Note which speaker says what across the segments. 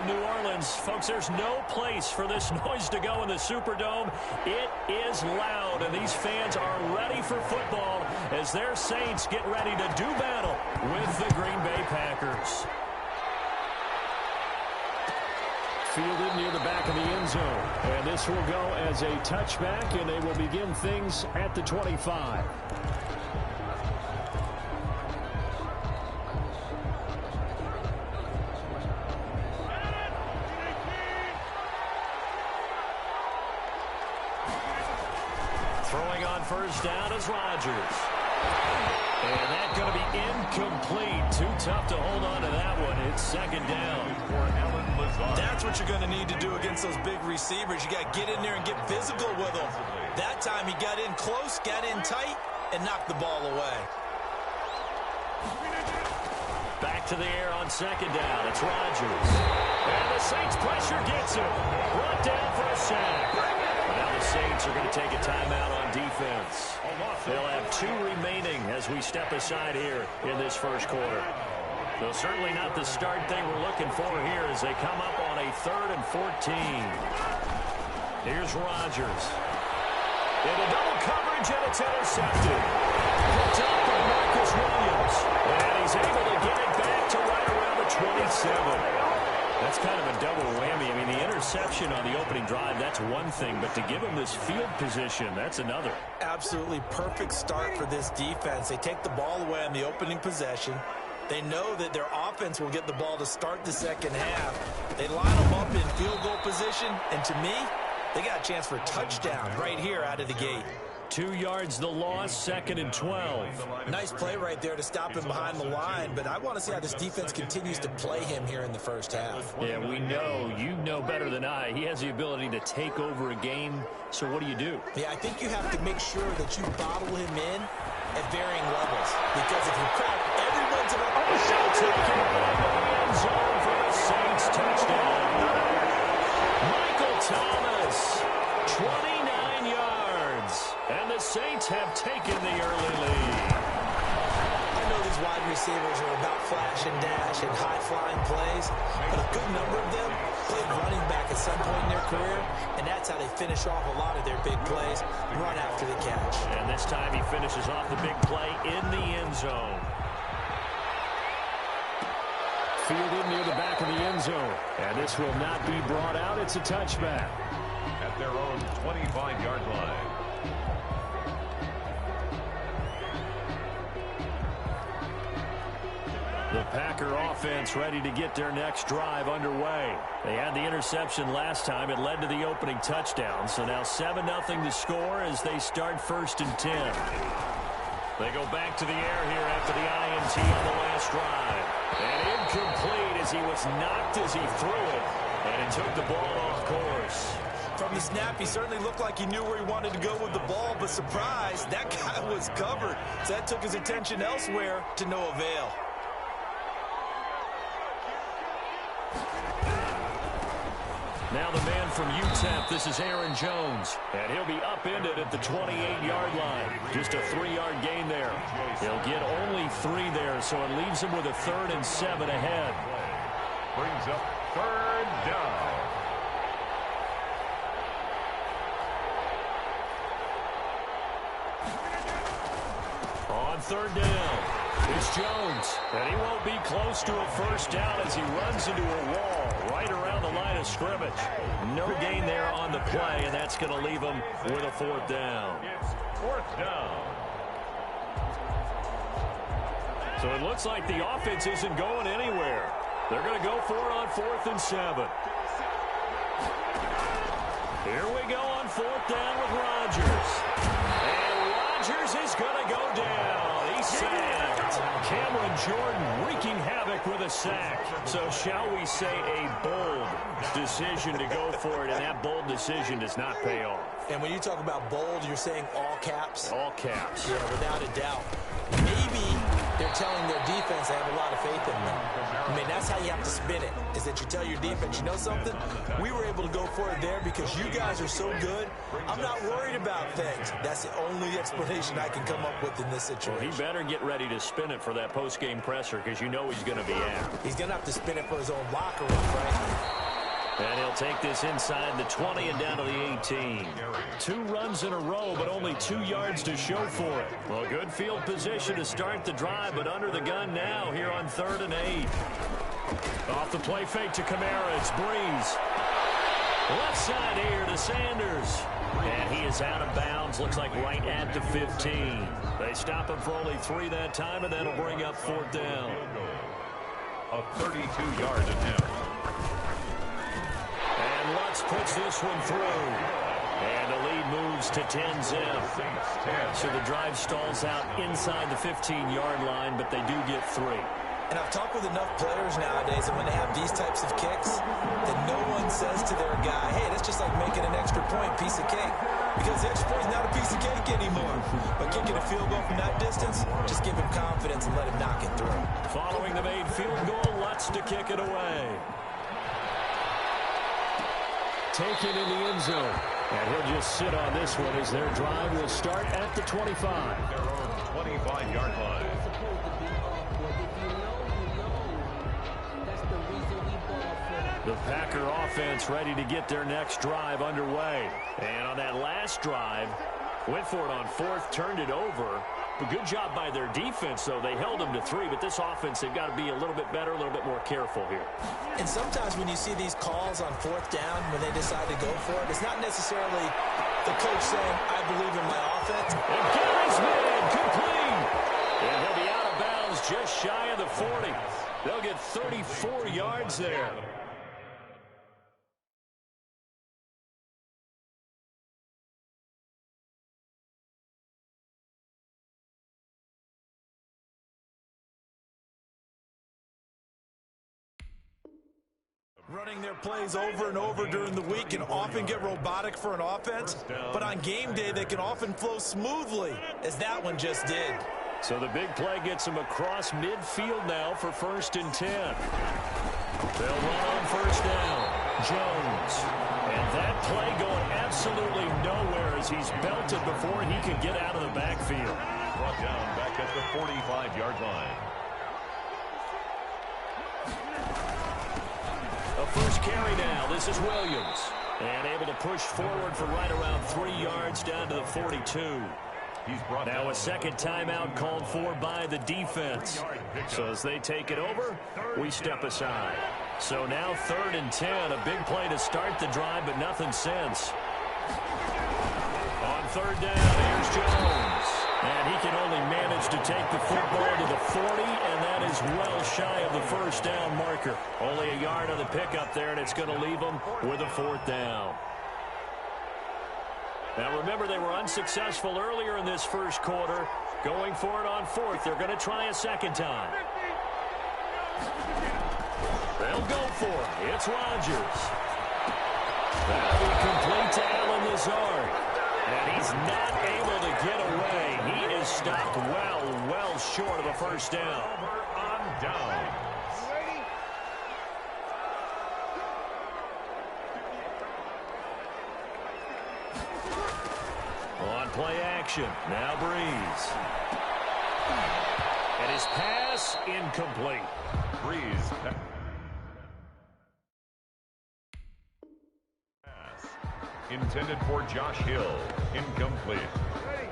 Speaker 1: New Orleans. Folks, there's no place for this noise to go in the Superdome. It is loud, and these fans are ready for football as their Saints get ready to do battle with the Green Bay Packers. Fielded near the back of the end zone. And this will go as a touchback, and they will begin things at the 25. Throwing on first down is Rodgers. And that's going to be incomplete. Too tough to hold on to that one. It's second down.
Speaker 2: That's what you're going to need to do against those big receivers. You got to get in there and get physical with them. That time he got in close, got in tight, and knocked the ball away.
Speaker 1: Back to the air on second down. It's Rodgers. And the Saints pressure gets him. Brought down for a sack. Now the Saints are going to take a timeout on defense. They'll have 2 remaining as we step aside here in this first quarter. So certainly not the start they were looking for here as they come up on a 3rd and 14. Here's Rodgers. Into double coverage, and it's intercepted. Picked up by Marcus Williams. And he's able to get it back to right around the 27. That's kind of a double whammy. I mean, the interception on the opening drive, that's one thing. But to give him this field position, that's another.
Speaker 2: Absolutely perfect start for this defense. They take the ball away on the opening possession. They know that their offense will get the ball to start the second half. They line them up in field goal position. And to me, they got a chance for a touchdown right here out of the gate.
Speaker 1: 2 yards the loss, 2nd and 12.
Speaker 2: Nice play right there to stop him behind the line, but I want to see how this defense continues to play him here in the first half.
Speaker 1: Yeah, we know. You know better than I. He has the ability to take over a game, so what do you do?
Speaker 2: Yeah, I think you have to make sure that you bottle him in at varying levels, because if you crack everyone's in a
Speaker 1: shot taken by the end zone for the Saints touchdown. Michael Thomas, 29 yards. And the Saints have taken the early lead.
Speaker 2: I know these wide receivers are about flash and dash and high-flying plays, but a good number of them played running back at some point in their career, and that's how they finish off a lot of their big plays, run after the catch.
Speaker 1: And this time he finishes off the big play in the end zone. Fielded near the back of the end zone. And this will not be brought out. It's a touchback.
Speaker 3: At their own 25-yard line.
Speaker 1: The Packer offense ready to get their next drive underway. They had the interception last time. It led to the opening touchdown. So now 7-0 to score as they start 1st and 10. They go back to the air here after the INT on the last drive. And incomplete as he was knocked as he threw it. And it took the ball off course.
Speaker 2: From the snap, he certainly looked like he knew where he wanted to go with the ball, but surprise, that guy was covered. So that took his attention elsewhere to no avail.
Speaker 1: Now the man from UTEP, this is Aaron Jones. And he'll be upended at the 28-yard line. Just a 3-yard gain there. He'll get only 3 there, so it leaves him with a 3rd and 7 ahead.
Speaker 3: Brings up 3rd down.
Speaker 1: On 3rd down, it's Jones. And he won't be close to a first down as he runs into a wall right around the line of scrimmage. No gain there on the play, and that's going to leave him with a 4th down.
Speaker 3: It's 4th down.
Speaker 1: So it looks like the offense isn't going anywhere. They're going to go for it on 4th and 7. Here we go on 4th down with Rodgers. And Rodgers is going to go down. He's sacked. Cameron Jordan wreaking havoc with a sack. So shall we say a bold decision to go for it, and that bold decision does not pay off.
Speaker 2: And when you talk about bold, you're saying all caps?
Speaker 1: All caps.
Speaker 2: Yeah, without a doubt. Maybe they're telling their defense they have a lot of faith in them. I mean, that's how you have to spin it, is that you tell your defense, you know something? We were able to go for it there because you guys are so good. I'm not worried about things. That's the only explanation I can come up with in this situation.
Speaker 1: Well, he better get ready to spin it for that post-game presser because you know he's going to be at.
Speaker 2: He's going to have to spin it for his own locker room, frankly.
Speaker 1: And he'll take this inside the 20 and down to the 18. 2 runs in a row, but only 2 yards to show for it. Well, good field position to start the drive, but under the gun now here on 3rd and 8. Off the play fake to Kamara. It's Breeze. Left side here to Sanders. And he is out of bounds. Looks like right at the 15. They stop him for only 3 that time, and that'll bring up 4th down.
Speaker 3: A 32-yard attempt.
Speaker 1: And Lutz puts this one through. And the lead moves to 10-zip. So the drive stalls out inside the 15-yard line, but they do get 3.
Speaker 2: And I've talked with enough players nowadays, and when they have these types of kicks, that no one says to their guy, hey, that's just like making an extra point, piece of cake. Because the extra point is not a piece of cake anymore. But kicking a field goal from that distance, just give him confidence and let him knock it through.
Speaker 1: Following the made field goal, Lutz to kick it away. Taken in the end zone. And he'll just sit on this one as their drive will start at the 25.
Speaker 3: Their own 25-yard line.
Speaker 1: The Packer offense ready to get their next drive underway. And on that last drive, went for it on 4th, turned it over. But good job by their defense, though. They held them to 3, but this offense, they've got to be a little bit better, a little bit more careful here.
Speaker 2: And sometimes when you see these calls on 4th down, when they decide to go for it, it's not necessarily the coach saying, I believe in my offense.
Speaker 1: And Gary's man complete. And he'll be out of bounds just shy of the 40. They'll get 34 yards there.
Speaker 2: Running their plays over and over during the week can often get robotic for an offense, but on game day they can often flow smoothly, as that one just did.
Speaker 1: So the big play gets them across midfield now for 1st and 10. They'll run on 1st down. Jones. And that play going absolutely nowhere as he's belted before he can get out of the backfield.
Speaker 3: Brought down back at the 45-yard line.
Speaker 1: A first carry now. This is Williams. And able to push forward for right around 3 yards down to the 42. Now a second timeout called for by the defense. So as they take it over, we step aside. So now 3rd and 10. A big play to start the drive, but nothing since. On 3rd down, here's Jones. And he can only manage to take the football to the 40, and that is well shy of the 1st down marker. Only a yard on the pickup there, and it's going to leave them with a 4th down. Now remember, they were unsuccessful earlier in this first quarter. Going for it on 4th. They're going to try a second time. They'll go for it. It's Rodgers. That'll be complete to Allen Lazard. And he's not able to get away. He is stopped well short of a 1st down.
Speaker 3: On down.
Speaker 1: On play action. Now Breeze. And his pass incomplete.
Speaker 3: Breeze. Intended for Josh Hill. Incomplete.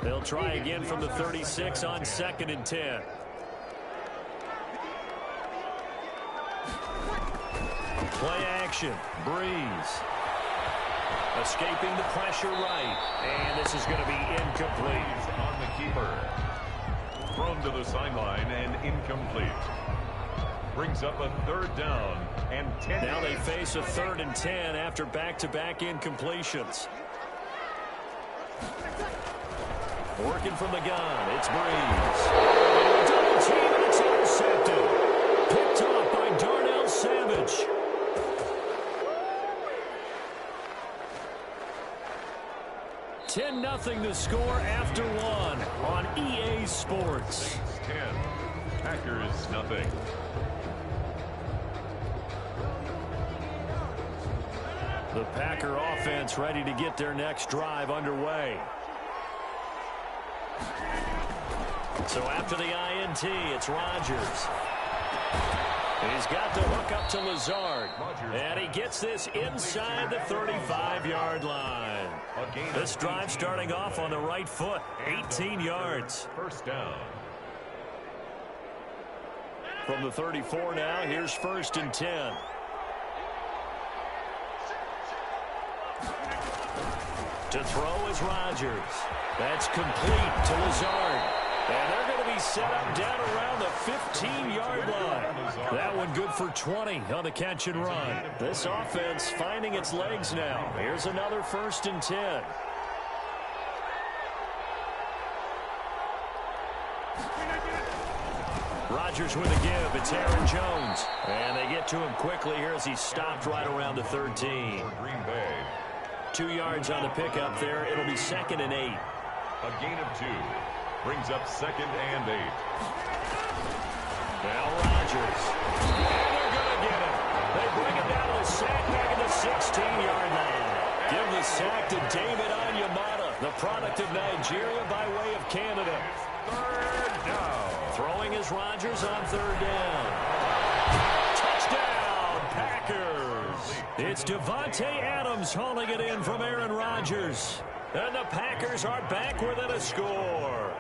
Speaker 1: They'll try again from the 36 on 2nd and 10. Play action. Breeze. Escaping the pressure right. And this is going to be incomplete.
Speaker 3: On the keeper. Thrown to the sideline and incomplete. Brings up a 3rd down and 10.
Speaker 1: Now they face a 3rd and 10 after back-to-back incompletions. Working from the gun, it's Breeze. Double team, and it's intercepted. Picked off by Darnell Savage. $10-0 the score after 1 on EA Sports.
Speaker 3: 10. Packers nothing.
Speaker 1: The Packer offense ready to get their next drive underway. So after the INT, it's Rodgers. And he's got the hook up to Lazard. And he gets this inside the 35-yard line. This drive starting off on the right foot, 18 yards.
Speaker 3: First down.
Speaker 1: From the 34 now, here's 1st and 10. To throw is Rodgers. That's complete to Lazard. And they're going to be set up down around the 15-yard line. That one good for 20 on the catch and run. This offense finding its legs now. Here's another 1st and 10. Rodgers with a give. It's Aaron Jones. And they get to him quickly here as he's stopped right around the 13.
Speaker 3: Green Bay.
Speaker 1: 2 yards on the pickup there. It'll be 2nd and 8.
Speaker 3: A gain of 2. Brings up 2nd and 8.
Speaker 1: Now Rodgers. And they're going to get him. They bring him down to the sack back at the 16-yard line. Give the sack to David Onyemata, the product of Nigeria by way of Canada.
Speaker 3: 3rd down.
Speaker 1: Throwing is Rodgers on 3rd down. Touchdown, Packers. It's Devontae Adams hauling it in from Aaron Rodgers. And the Packers are back within a score.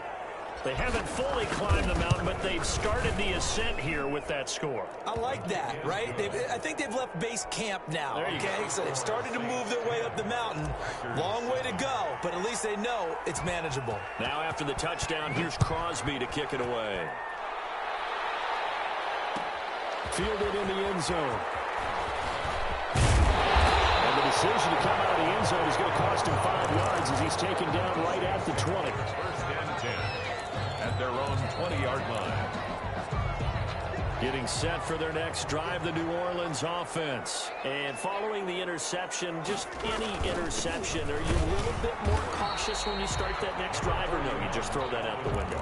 Speaker 1: They haven't fully climbed the mountain, but they've started the ascent here with that score.
Speaker 2: I like that, right? I think they've left base camp now, okay? So they've started to move their way up the mountain. Long way to go, but at least they know it's manageable.
Speaker 1: Now after the touchdown, here's Crosby to kick it away. Fielded in the end zone. And the decision to come out of the end zone is going to cost him 5 yards as he's taken down right at the 20.
Speaker 3: 1st and 10. At their own 20-yard line.
Speaker 1: Getting set for their next drive, the New Orleans offense. And following the interception, just any interception, are you a little bit more cautious when you start that next drive, or no, you just throw that out the window?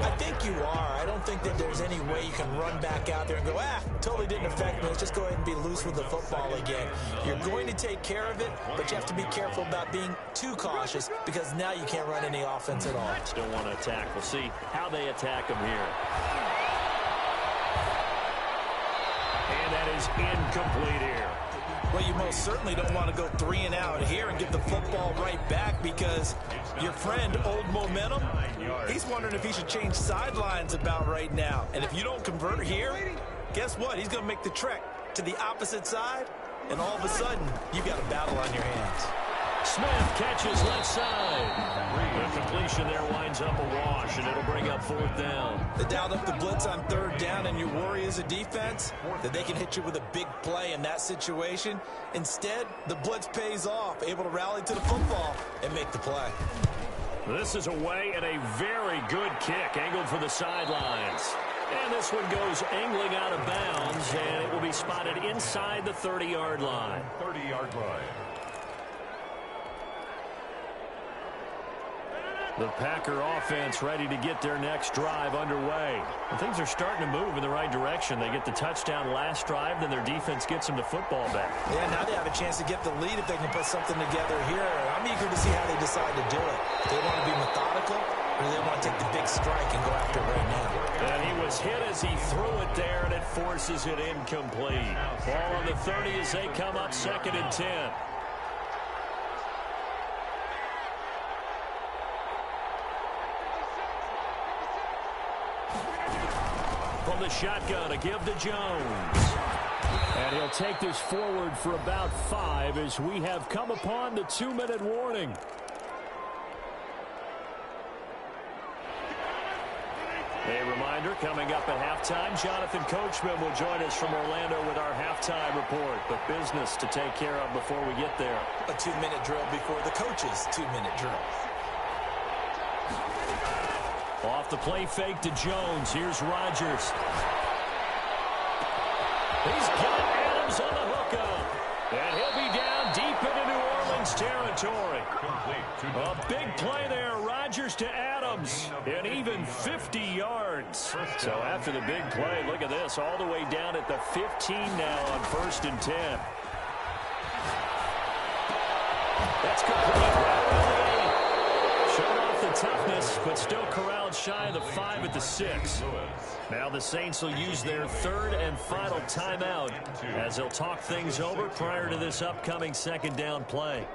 Speaker 2: I think you are. I don't think that there's any way you can run back out there and go, totally didn't affect me. Let's just go ahead and be loose with the football again. You're going to take care of it, but you have to be careful about being too cautious because now you can't run any offense at all.
Speaker 1: Still want to attack. We'll see how they attack them here. And that is incomplete here.
Speaker 2: Well, you most certainly don't want to go 3 and out here and give the football right back because your friend, Old Momentum, he's wondering if he should change sidelines about right now. And if you don't convert here, guess what? He's going to make the trek to the opposite side, and all of a sudden, you've got a battle on your hands.
Speaker 1: Smith catches left side. The completion there winds up a wash, and it'll bring up 4th down.
Speaker 2: They dialed up the blitz on 3rd down, and you worry as a defense that they can hit you with a big play in that situation. Instead, the blitz pays off, able to rally to the football and make the play.
Speaker 1: This is away and a very good kick, angled for the sidelines. And this one goes angling out of bounds, and it will be spotted inside the 30-yard line.
Speaker 3: 30-yard line.
Speaker 1: The Packer offense ready to get their next drive underway. And things are starting to move in the right direction. They get the touchdown last drive, then their defense gets them the football back.
Speaker 2: Yeah, now they have a chance to get the lead if they can put something together here. I'm eager to see how they decide to do it. Do they want to be methodical, or do they want to take the big strike and go after it right now?
Speaker 1: And he was hit as he threw it there, and it forces it incomplete. Ball on the 30 as they come up 2nd and 10. From the shotgun, a give to Jones. And he'll take this forward for about 5 as we have come upon the 2-minute warning. A reminder, coming up at halftime, Jonathan Coachman will join us from Orlando with our halftime report. But business to take care of before we get there.
Speaker 2: A 2-minute drill before the coach's 2-minute drill.
Speaker 1: Off the play fake to Jones. Here's Rodgers. He's got Adams on the hookup. And he'll be down deep into New Orleans territory. A big play there. Rodgers to Adams. And even 50 yards. So after the big play, look at this. All the way down at the 15 now on 1st and 10. That's complete. Showed off the toughness, but still corralled shy of the 5 at the 6. Now the Saints will use their third and final timeout as they'll talk things over prior to this upcoming second down play.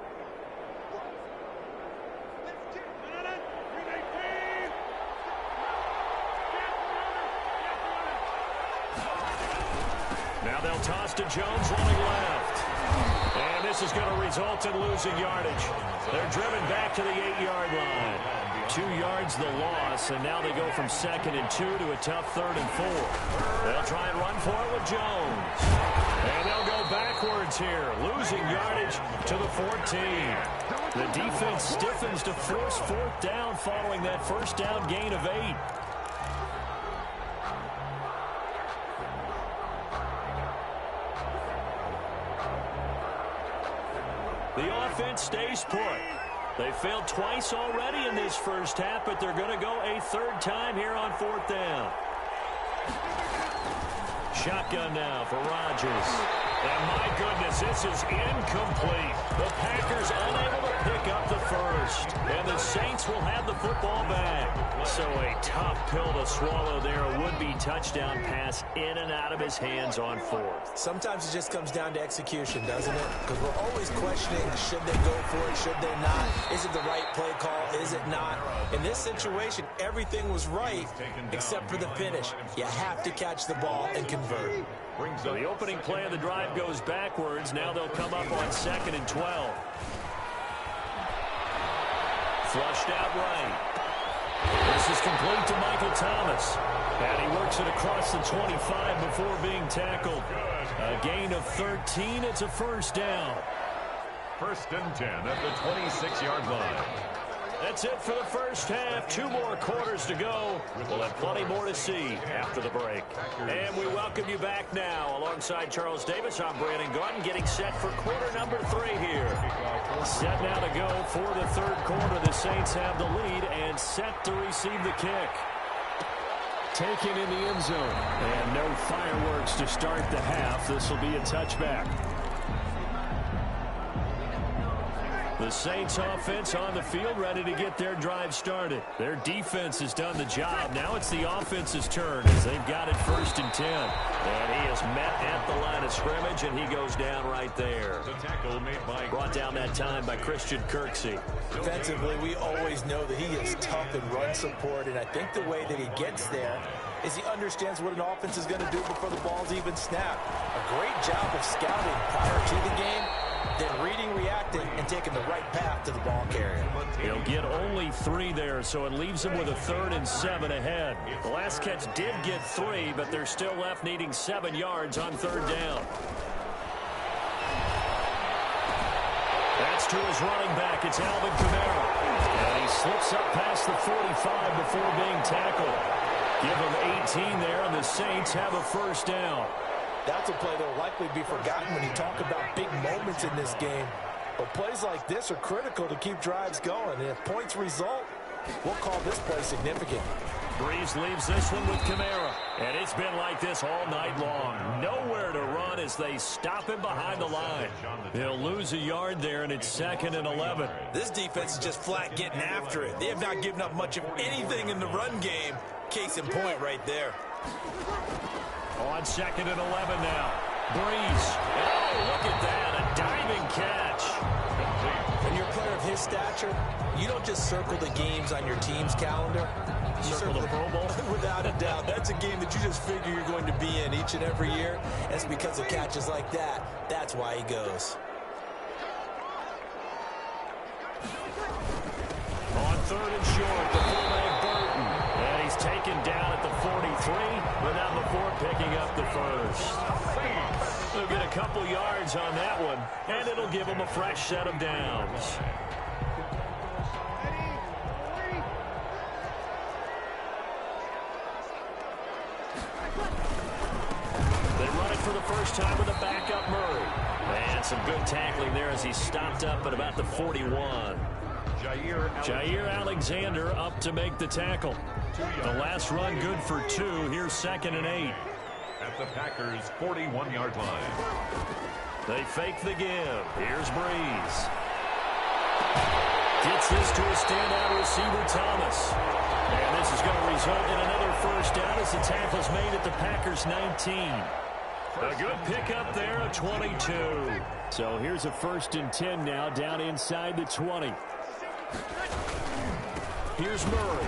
Speaker 1: Now they'll toss to Jones running left. And this is going to result in losing yardage. They're driven back to the 8-yard line. 2 yards the loss, and now they go from 2nd and 2 to a tough 3rd and 4. They'll try and run for it with Jones. And they'll go backwards here, losing yardage to the 14. The defense stiffens to force 4th down following that first down gain of 8. The offense stays put. They failed twice already in this first half, but they're going to go a 3rd time here on 4th down. Shotgun now for Rodgers. And my goodness, this is incomplete. The Packers unable to pick up the first. And the Saints will have the football back. So a tough pill to swallow there. A would-be touchdown pass in and out of his hands on 4th.
Speaker 2: Sometimes it just comes down to execution, doesn't it? Because we're always questioning, should they go for it, should they not? Is it the right play call, is it not? In this situation, everything was right except for the finish. You have to catch the ball and convert.
Speaker 1: So the opening play of the drive goes backwards. Now they'll come up on 2nd and 12. Flushed out right. This is complete to Michael Thomas. And he works it across the 25 before being tackled. A gain of 13. It's a first down.
Speaker 3: 1st and 10 at the 26-yard line.
Speaker 1: That's it for the first half. 2 more quarters to go. We'll have plenty more to see after the break. And we welcome you back now. Alongside Charles Davis, I'm Brandon Gordon, getting set for quarter number 3 here. Set now to go for the 3rd quarter. The Saints have the lead and set to receive the kick. Taken in the end zone. And no fireworks to start the half. This will be a touchback. The Saints offense on the field ready to get their drive started. Their defense has done the job. Now it's the offense's turn as they've got it 1st and 10. And he is met at the line of scrimmage, and he goes down right there.
Speaker 3: The tackle made by
Speaker 1: Brought down that time by Christian Kirksey.
Speaker 2: Defensively, we always know that he is tough in run support, and I think the way that he gets there is he understands what an offense is going to do before the ball's even snapped. A great job of scouting prior to the game, then reading, reacting, and taking the right path to the ball carrier.
Speaker 1: He'll get only 3 there, so it leaves him with a 3rd and 7 ahead. The last catch did get 3, but they're still left needing 7 yards on 3rd down. That's to his running back. It's Alvin Kamara. And he slips up past the 45 before being tackled. Give him 18 there, and the Saints have a first down.
Speaker 2: That's a play that will likely be forgotten when you talk about big moments in this game. But plays like this are critical to keep drives going. And if points result, we'll call this play significant.
Speaker 1: Breeze leaves this one with Kamara. And it's been like this all night long. Nowhere to run as they stop him behind the line. They'll lose a yard there, and it's 2nd and 11.
Speaker 2: This defense is just flat getting after it. They have not given up much of anything in the run game. Case in point right there.
Speaker 1: On 2nd and 11 now. Breeze. Oh, look at that. A diving catch.
Speaker 2: When you're a player of his stature, you don't just circle the games on your team's calendar. You
Speaker 1: Circle the Pro Bowl?
Speaker 2: Without a doubt. That's a game that you just figure you're going to be in each and every year. And it's because of catches like that. That's why he goes.
Speaker 1: On 3rd and short, the fullback Burton. And he's taken down at the 43, but not before picking up the first. They'll get a couple yards on that one, and it'll give them a fresh set of downs. They run it for the first time with a backup Murray. And some good tackling there as he stopped up at about the 41. Jair Alexander up to make the tackle. The last run good for 2. Here's 2nd and 8.
Speaker 3: At the Packers' 41-yard line.
Speaker 1: They fake the give. Here's Breeze. Gets this to a standout receiver, Thomas. And this is going to result in another first down as the tackle's made at the Packers' 19. A good pickup there of 22. So here's a 1st and 10 now down inside the 20. Here's Murray.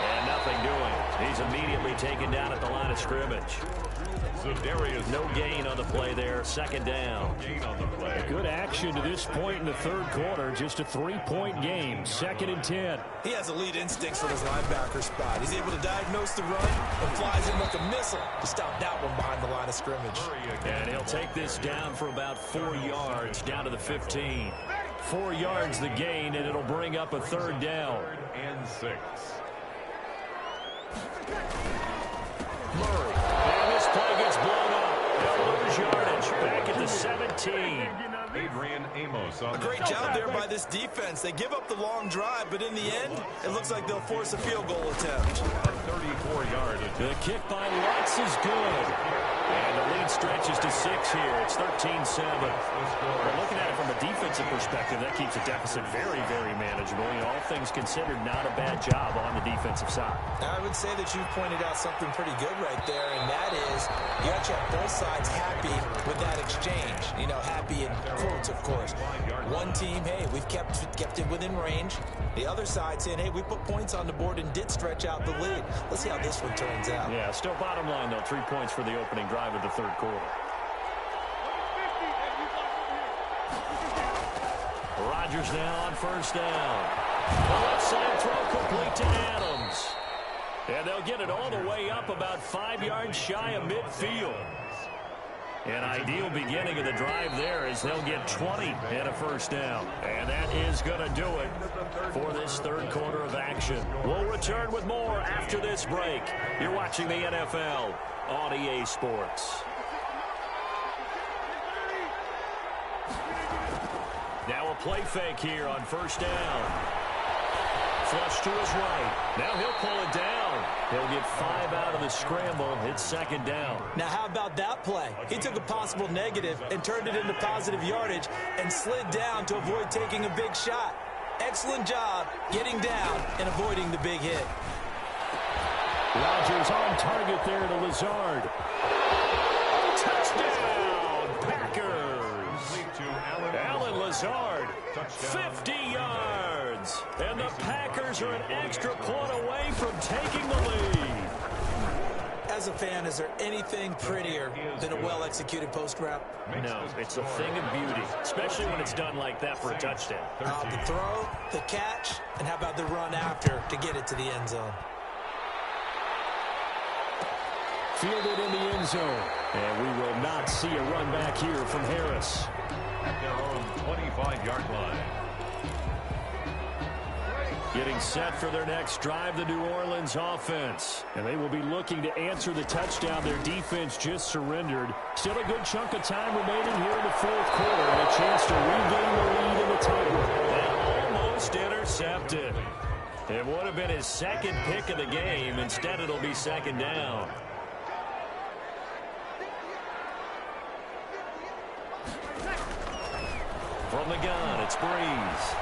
Speaker 1: And nothing doing. He's immediately taken down at the line of scrimmage. No gain on the play there. 2nd down. Good action to this point in the 3rd quarter. Just a 3-point game. 2nd and 10.
Speaker 2: He has elite instincts for his linebacker spot. He's able to diagnose the run and flies in like a missile to stop that one behind the line of scrimmage.
Speaker 1: And he'll take this down for about 4 yards, down to the 15. 4 yards the gain, and it'll bring up a 3rd down.
Speaker 3: 3rd and 6.
Speaker 1: Murray. And this play gets blown up. They'll lose yardage. Back at the 17.
Speaker 3: Adrian Amos on
Speaker 2: a great job there by this defense. They give up the long drive, but in the end, it looks like they'll force a field goal attempt.
Speaker 3: A 34-yard attempt.
Speaker 1: The kick by Lutz is good. And the lead stretches to 6 here. It's 13-7. But looking at it from a defensive perspective, that keeps the deficit very, very manageable. You know, all things considered, not a bad job on the defensive side.
Speaker 2: I would say that you've pointed out something pretty good right there, and that is you actually have both sides happy with that exchange. You know, happy in quotes, of course. One team, hey, we've kept it within range. The other side saying, hey, we put points on the board and did stretch out the lead. Let's see how this one turns out.
Speaker 1: Yeah, still bottom line, though. 3 points for the opening drive of the 3rd quarter. Rodgers now on 1st down. The left side throw complete to Adams. And they'll get it all the way up about 5 yards shy of midfield. An ideal beginning of the drive there as they'll get 20 and a 1st down. And that is going to do it for this 3rd quarter of action. We'll return with more after this break. You're watching the NFL on EA Sports. Now a play fake here on 1st down. Flush to his right. Now he'll pull it down. He'll get 5 out of the scramble. It's 2nd down.
Speaker 2: Now how about that play? He took a possible negative and turned it into positive yardage and slid down to avoid taking a big shot. Excellent job getting down and avoiding the big hit.
Speaker 1: Rodgers on target there to Lazard. Touchdown, Packers. Alan Lazard, 50 yards. And the Packers are an extra point away from taking the lead.
Speaker 2: As a fan, is there anything prettier than a well-executed post route?
Speaker 1: No, it's a thing of beauty, especially when it's done like that for a touchdown.
Speaker 2: The throw, the catch, and how about the run after to get it to the end zone?
Speaker 1: Fielded in the end zone. And we will not see a run back here from Harris.
Speaker 3: At their own 25-yard line.
Speaker 1: Getting set for their next drive, the New Orleans offense. And they will be looking to answer the touchdown their defense just surrendered. Still a good chunk of time remaining here in the 4th quarter and a chance to regain the lead in the title. And almost intercepted. It would have been his 2nd pick of the game. Instead, it'll be 2nd down. From the gun, it's Breeze.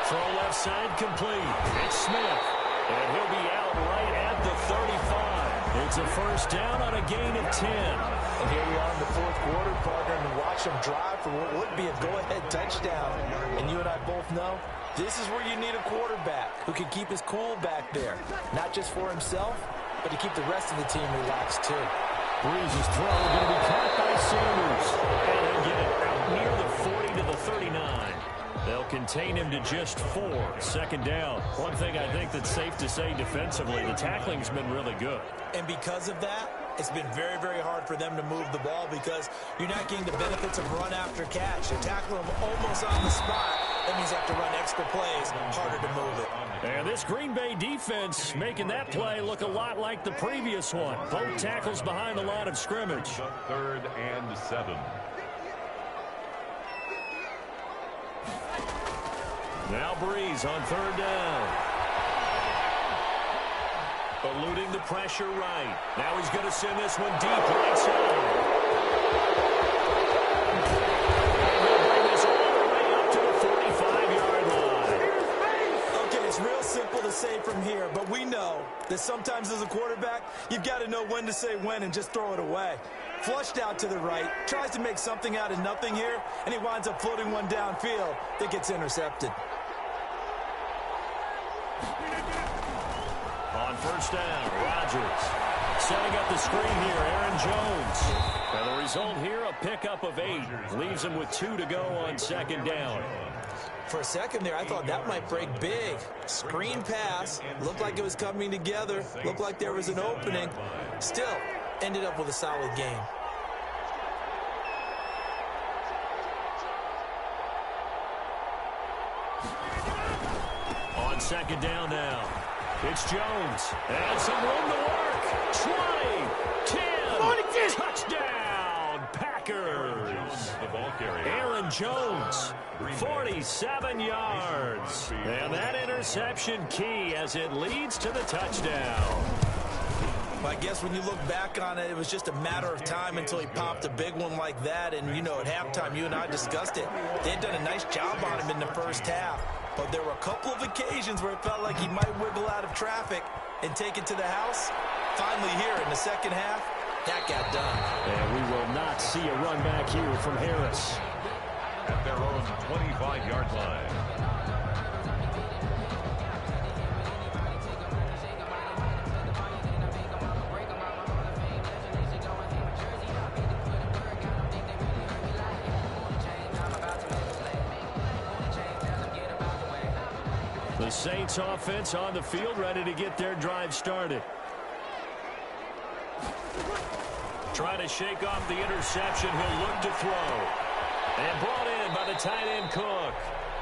Speaker 1: Throw left side complete. It's Smith. And he'll be out right at the 35. It's a 1st down on a gain of 10.
Speaker 2: And here we are in the 4th quarter, partner, and watch him drive for what would be a go-ahead touchdown. And you and I both know this is where you need a quarterback who can keep his cool back there. Not just for himself, but to keep the rest of the team relaxed too.
Speaker 1: Breeze's throw going to be caught by Sanders. And he'll get it out near the 40 to the 39. They'll contain him to just 4. 2nd down. One thing I think that's safe to say defensively, the tackling's been really good.
Speaker 2: And because of that, it's been very, very hard for them to move the ball because you're not getting the benefits of run after catch. They're tackling him almost on the spot. That means you have to run extra plays, harder to move it.
Speaker 1: And this Green Bay defense making that play look a lot like the previous one. Both tackles behind the line of scrimmage.
Speaker 3: 3rd and 7.
Speaker 1: Now Breeze on 3rd down. Eluding the pressure right. Now he's going to send this one deep right side. And he'll bring this all the way up to the 45-yard line.
Speaker 2: say from here, but we know that sometimes as a quarterback, you've got to know when to say when and just throw it away. Flushed out to the right, tries to make something out of nothing here, and he winds up floating one downfield that gets intercepted.
Speaker 1: On first down, Rodgers setting up the screen here, Aaron Jones. And the result here, a pickup of 8. Leaves him with 2 to go on second down.
Speaker 2: For a second there, I thought that might break big. Screen pass, looked like it was coming together, looked like there was an opening. Still, ended up with a solid game.
Speaker 1: On second down now, it's Jones. And some room to work. 20, 10, touchdown, Packers.
Speaker 3: The ball carrier.
Speaker 1: Aaron Jones, 47 yards. And that interception key as it leads to the touchdown.
Speaker 2: I guess when you look back on it, it was just a matter of time until he popped a big one like that. And, you know, at halftime, you and I discussed it. They had done a nice job on him in the first half. But there were a couple of occasions where it felt like he might wiggle out of traffic and take it to the house. Finally here in the second half, that got done.
Speaker 1: And we will not see a run back here from Harris.
Speaker 3: At their own 25-yard line.
Speaker 1: The Saints offense on the field, ready to get their drive started. Trying to shake off the interception. He'll look to throw. And brought in by the tight end Cook.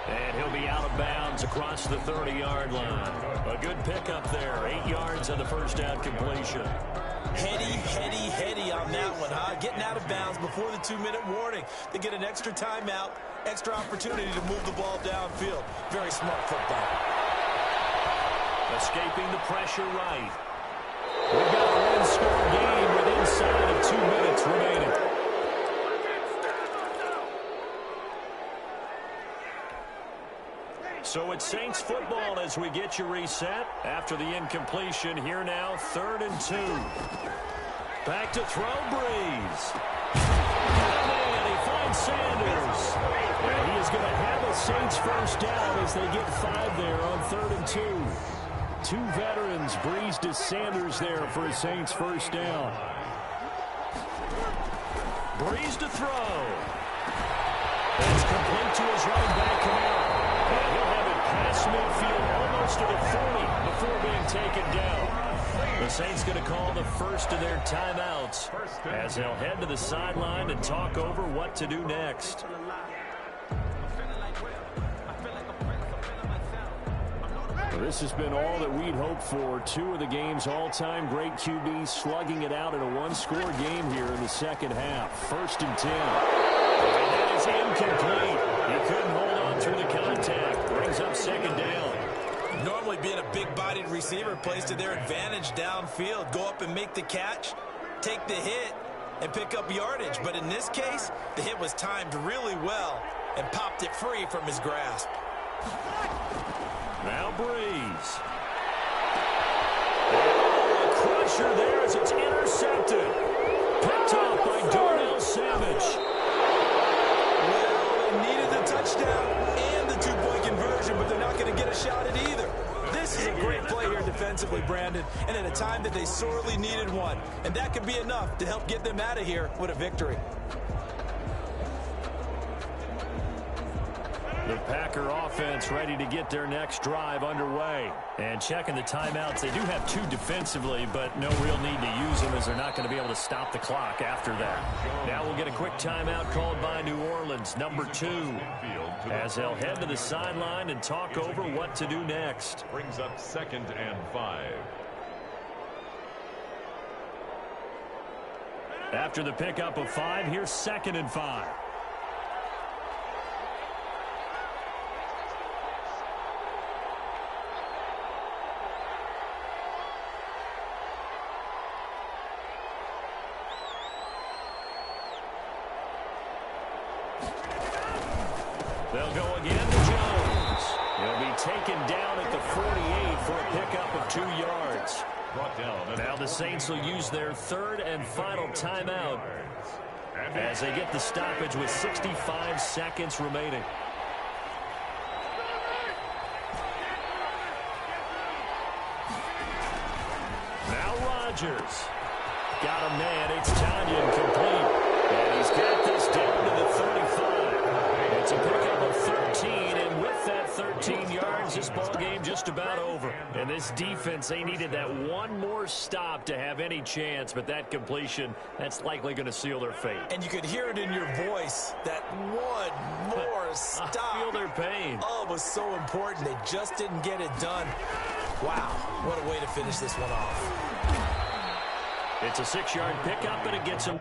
Speaker 1: And he'll be out of bounds across the 30-yard line. A good pickup there. 8 yards on the first down completion.
Speaker 2: Heady on that one, huh? Getting out of bounds before the 2-minute warning. They get an extra timeout, extra opportunity to move the ball downfield. Very smart football.
Speaker 1: Escaping the pressure right. We've got a one-score game with inside of 2 minutes remaining. So it's Saints football as we get you reset after the incompletion. Here now, 3rd and 2. Back to throw, Breeze. And he finds Sanders. And he is going to have a Saints first down as they get 5 there on 3rd and 2. 2 veterans, Breeze to Sanders there for a Saints first down. Breeze to throw. It's complete to his running back, Kamara. And he'll have it past midfield almost to the 40 before being taken down. The Saints going to call the first of their timeouts as they'll head to the sideline and talk over what to do next. Well, this has been all that we'd hoped for. 2 of the game's all-time great QBs slugging it out in a one-score game here in the second half. 1st and 10. And that is incomplete. He couldn't hold on through the contact. Brings up 2nd down.
Speaker 2: Normally being a big-bodied receiver plays to their advantage downfield. Go up and make the catch, take the hit, and pick up yardage. But in this case, the hit was timed really well and popped it free from his grasp.
Speaker 1: Now Breeze. Oh, a crusher there as it's intercepted. Picked off by Darnell Savage.
Speaker 2: Well, they needed the touchdown and the 2-point conversion, but they're not going to get a shot at either. This is a great play here defensively, Brandon, and at a time that they sorely needed one. And that could be enough to help get them out of here with a victory.
Speaker 1: The Packer offense ready to get their next drive underway. And checking the timeouts, they do have 2 defensively, but no real need to use them as they're not going to be able to stop the clock after that. Now we'll get a quick timeout called by New Orleans, number 2, as they'll head to the sideline and talk over what to do next.
Speaker 3: Brings up 2nd and 5.
Speaker 1: After the pickup of 5, here's 2nd and 5. They'll go again to Jones. He'll be taken down at the 48 for a pickup of 2 yards.
Speaker 3: Brought down.
Speaker 1: Now the Saints will use their third and final timeout as they get the stoppage with 65 seconds remaining. Now Rodgers. Got a man. It's Tanyan complete. And he's got this down to the 35. It's a pickup of 13, and with that 13 yards, this ball game just about over. And this defense, they needed that one more stop to have any chance, but that completion, that's likely going to seal their fate.
Speaker 2: And you could hear it in your voice, that one more stop.
Speaker 1: I feel their pain.
Speaker 2: Oh, it was so important. They just didn't get it done. Wow, what a way to finish this one off.
Speaker 1: It's a 6-yard pickup, and it gets him